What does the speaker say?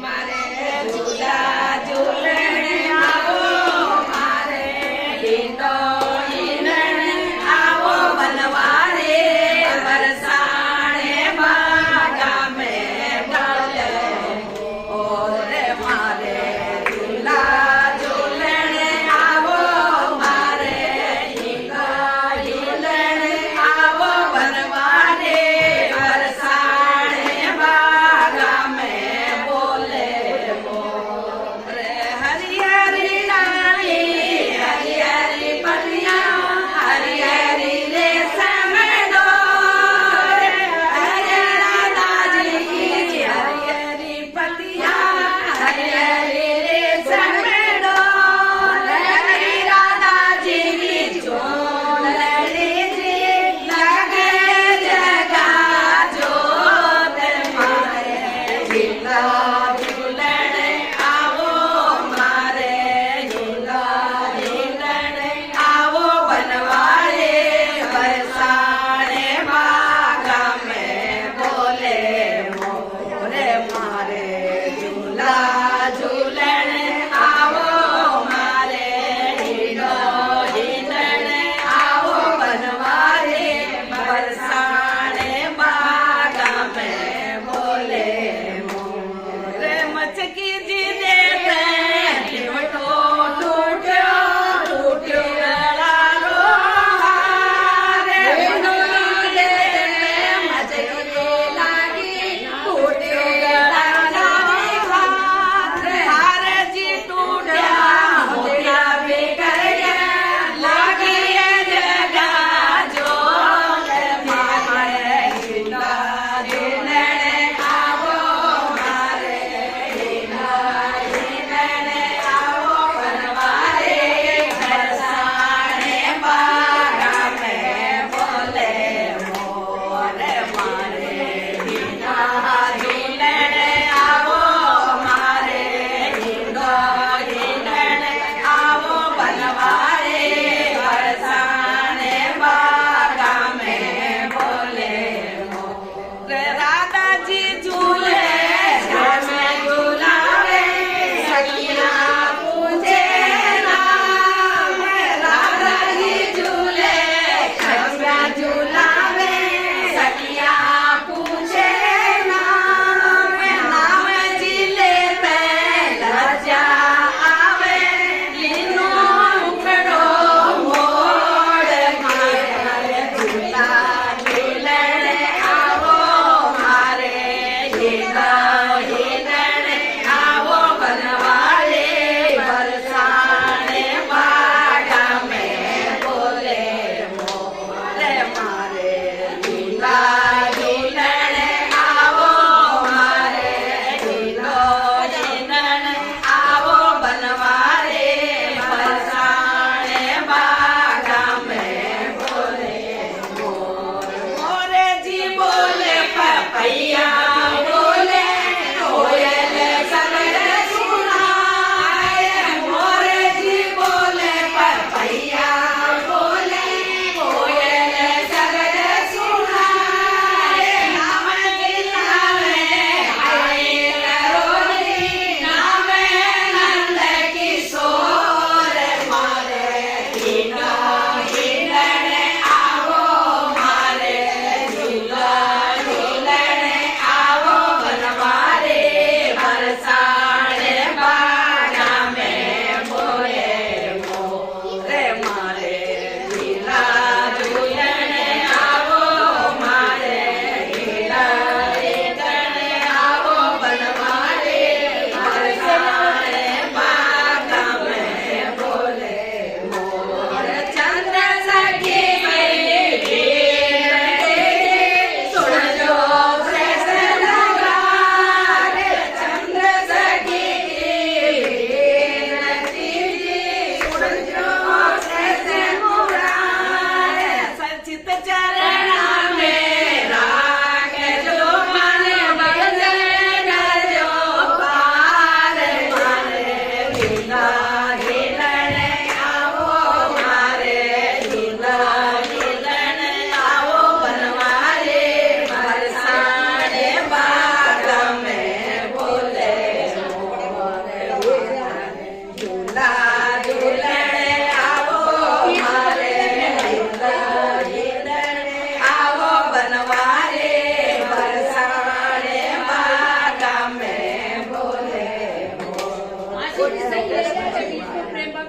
મારે ઝૂલા ઝૂલણે આવો, મારે હિંડો હિંડણે આવો, બનવારે વરસાણે ગામે બોલે ઓરે મારે ઝૂલા ઝૂલણે આવો, મારે હિંડો હિંડણે આવો, બનવારે વરસાણે ગામે બોલે મોરે હરિયરી ડાળી, હરિયરી પટિયા, હરિયરી રેશમનો રે હરિયરા દાજી, હરિયરી પટિયા, હરિયરી રેશમનો રે હરિયરા દાજી ચોલડી જી લાગે જગા જોત મારે ઝૂલા ઝૂલણે આવો, મારે ઝૂલા ઝૂલણે આવો, બનવારે વરસાણે ગામે બોલે મોરે મારે ઝૂલા ઝૂલણે આવો, મારે હિંડો હિંડણે આવો, બનવારે વરસાણે ગામે બોલે મોરે મચકી જી દેતે ટીવટો તૂટ્યો તૂટ્યો લાલો હારે મચકી લાગી શ્રી કૃષ્ણ